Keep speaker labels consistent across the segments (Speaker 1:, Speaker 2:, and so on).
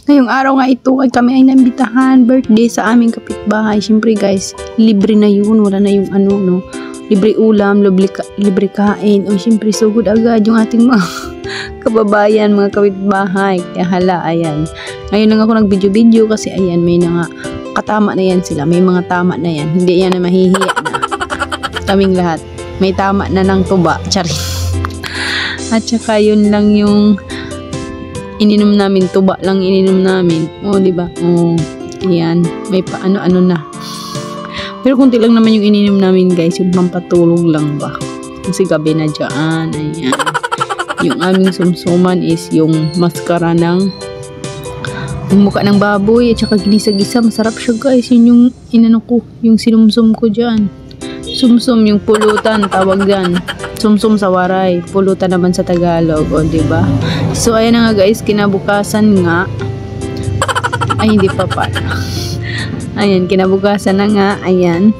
Speaker 1: Ngayong araw nga ito ay kami ay nambitahan birthday sa aming kapitbahay. Siyempre guys, libre na yun. Wala na yung ano, no? Libre ulam, libre kain. O siyempre, so good agad yung ating mga kababayan, mga kapitbahay. Kaya hala, ayan. Ngayon lang ako nag-video-video kasi ayan, may nga katama na yan sila. May mga tama na yan. Hindi yan na mahihiya na. Kaming lahat. May tama na ng tuba. Charing. At saka yun lang yung ininom namin, tuba lang ininom namin. O, diba? O, yan. May paano-ano na. Pero kunti lang naman yung ininom namin, guys. Yung pampatulog lang ba? Kasi gabi na dyan. Ayan. Yung aming sumsuman is yung maskara ng mukha ng baboy at saka ginisa-gisa. Masarap siya, guys. Yun yung inano ko. Yung sinumsum ko dyan. Sumsum, yung pulutan. Tawag dyan. Sumsum sa waray, pulutan naman sa Tagalog, o diba? So ayan na nga guys, kinabukasan nga ay hindi pa pala. Ayan, kinabukasan na nga, ayan.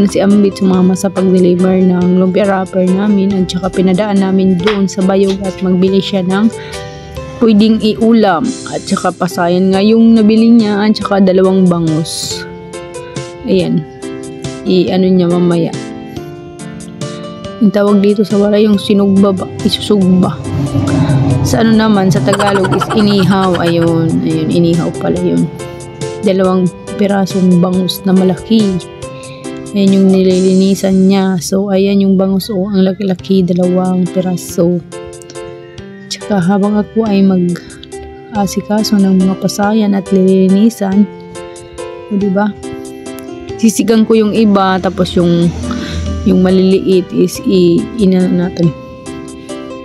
Speaker 1: Si Ambit sumama sa pag-deliver ng lumpia wrapper namin at saka pinadaan namin doon sa Bayog at magbili siya ng pwedeng iulam at saka pasayan nga yung nabili niya at saka 2 bangus. Ayan. Ano niya mamaya. Yung tawag dito sa waray yung sinugba ba? Isusugba. Sa ano naman, sa Tagalog is inihaw. Ayun, inihaw pala yun. 2 pirasong bangus na malaki. Ayan yung nililinisan niya. So, ayan yung bangus. Ang laki-laki, 2 piraso. Tsaka habang ako ay mag-asikaso ng mga pasayan at nililinisan, o diba? Sisigang ko yung iba, tapos yung maliliit is natin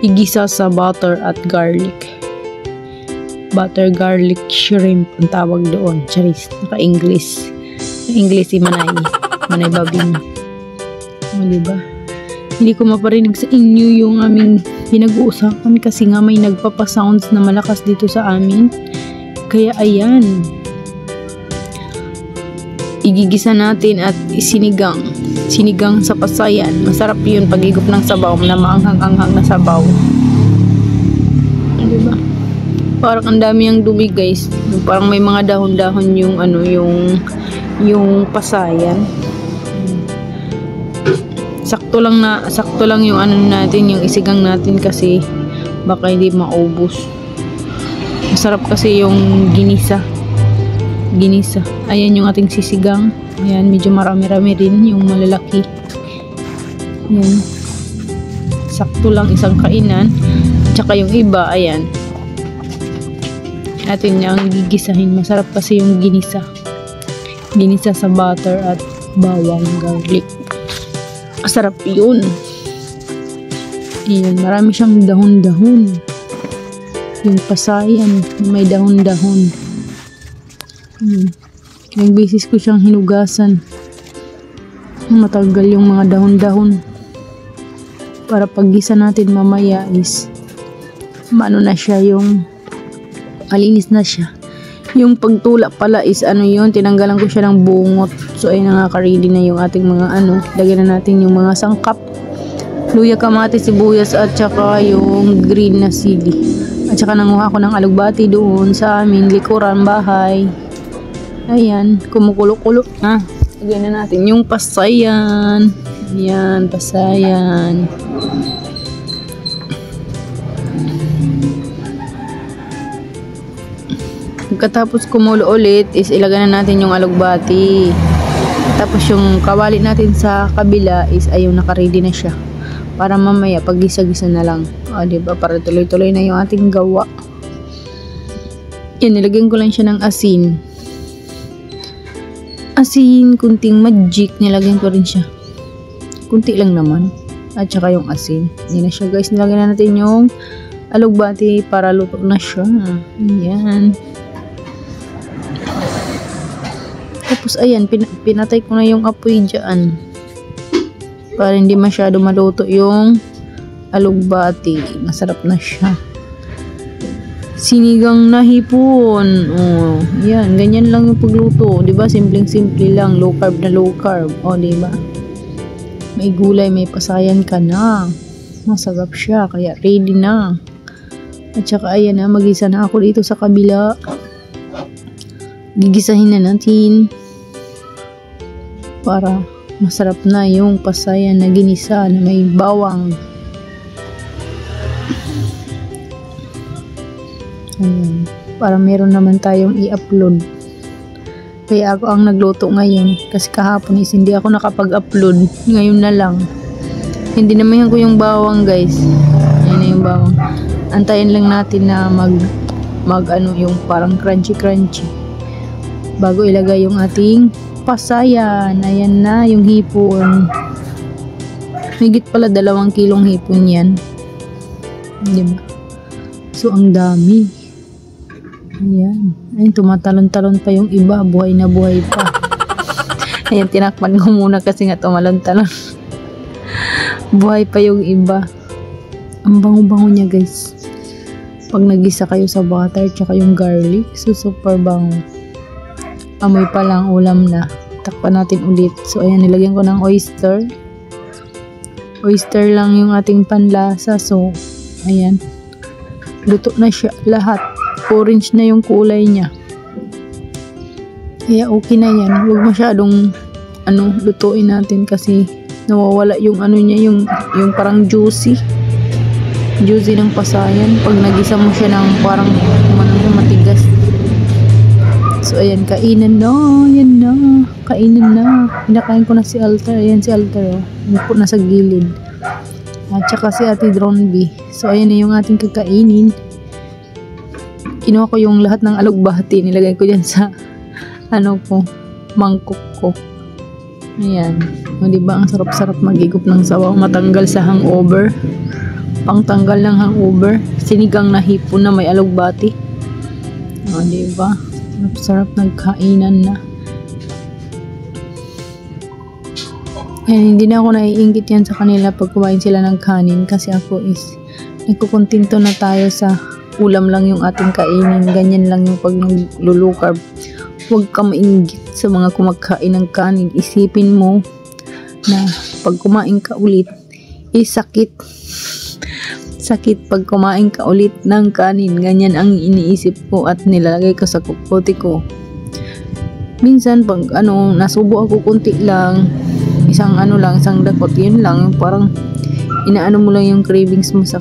Speaker 1: igisa sa butter at garlic. Butter garlic shrimp ang tawag doon. Charis, naka-English. English si Manay Babing. O diba? Hindi ko maparinig sa inyo yung aming pinag-uusapan kasi nga may nagpapasounds na malakas dito sa amin. Kaya ayan, igigisa natin at sinigang sa pasayan. Masarap yun pag higop ng sabaw na maanghang-anghang na sabaw. Diba? Parang ang dami yung dumi guys. Parang may mga dahon-dahon yung yung pasayan. Sakto lang yung ano natin, yung isigang natin kasi baka hindi maubos. Masarap kasi yung ginisa. Ayan yung ating sisigang. Ayan, medyo marami-rami rin yung malalaki. Ayan. Sakto lang isang kainan. Tsaka yung iba, ayan. Natin niyang gigisahin. Masarap kasi yung ginisa. Ginisa sa butter at bawang garlic. Masarap yun. Ayan, marami siyang dahon-dahon. Yung pasayan, may dahon-dahon. Ilang beses ko siyang hinugasan. Matagal yung mga dahon-dahon. Para paggisa natin mamaya is maano na siya, yung malinis na siya. Yung pagtula pala is ano yun, tinanggalan ko siya ng bungot. So ay nakaka-ready na yung ating mga lagyan na natin yung mga sangkap. Luya, kamatis, sibuyas at saka yung green na sili. At saka nanguha ko ng alugbati doon sa amin likuran bahay. Ayan, kumukulo-kulo na. Lagyan na natin yung pasayan. Ayan, pasayan. Pagkatapos kumulo ulit is ilagay na natin yung alugbati. Tapos yung kawali natin sa kabila is ayun, naka-ready na siya. Para mamaya pag gisa-gisa na lang. O, diba? Para tuloy-tuloy na yung ating gawa. Yan, nilagyan ko lang siya ng asin. Kunting magic, nilagyan ko rin siya. Kunti lang naman. At saka yung asin. Yan na siya guys. Nilagyan na natin yung alugbati para luto na siya. Ayan. Tapos ayan, pinatay ko na yung apoy dyan. Para hindi masyado maluto yung alugbati. Masarap na siya. Sinigang na hipon. Oh, yan, ganyan lang yung pagluto, 'di ba? Simpleng-simple lang, low carb na low carb. Oh, 'di ba? May gulay, may pasayan ka na. Masarap siya, kaya ready na. At saka ayan na, magisa na ako dito sa kabila. Gigisahin na natin para masarap na yung pasayan na ginisa na may bawang. Ayan, para meron naman tayong i-upload. Kaya ako ang nagluto ngayon kasi kahapon is hindi ako nakapag-upload. Ngayon na lang. Hindi naman ko yung bawang, guys. Ayan na yung bawang. Antayin lang natin na mag ano yung parang crunchy bago ilagay yung ating pasayan. Ayan na yung hipon. Higit pala 2 kilong hipon yan. Diba? So ang dami. Ayan. Ayun, tumatalon-talon pa yung iba. Buhay na buhay pa. Ayan, tinakpan ko muna kasi nga tumalon-talon. Buhay pa yung iba. Ang bango-bango niya, guys. Pag nagisa kayo sa butter tsaka yung garlic, so super bango. Amoy pa lang, ulam na. Takpan natin ulit. So, ayan, nilagyan ko ng oyster. Oyster lang yung ating panlasa. So, ayan. Luto na siya lahat. Orange na yung kulay niya. Kaya okay na yan. Huwag masyadong lutuin natin kasi nawawala yung niya, yung parang juicy ng pasayan. Pag nagisa mo siya ng parang matigas. So ayan, kainan na. Yan na. Kainan na. Pinakain ko na si Alter. Ayan si Alter. Umupo na sa gilid. At saka si Ate Dronby. So ayan na yung ating kakainin. Kinuha ko yung lahat ng alugbati, nilagay ko dyan sa mangkok ko. Ayan. O, diba ang sarap-sarap magigop ng sabaw, matanggal sa hangover. Pangtanggal ng hangover. Sinigang na hipon na may alugbati. O, diba? Sarap-sarap nagkainan na. Ayan, hindi na ako naiinggit yan sa kanila pag kumain sila ng kanin kasi ako is nagkukontinto na tayo sa ulam lang yung ating kainin. Ganyan lang yung pag naglulukarb. Huwag ka mainggit sa mga kumakain ng kanin. Isipin mo na pag kumain ka ulit, sakit pag kumain ka ulit ng kanin. Ganyan ang iniisip ko at nilalagay ko sa kukote ko. Minsan pag nasubo ako kunti lang, isang dakot, yun lang, parang inaano mo lang yung cravings mo sa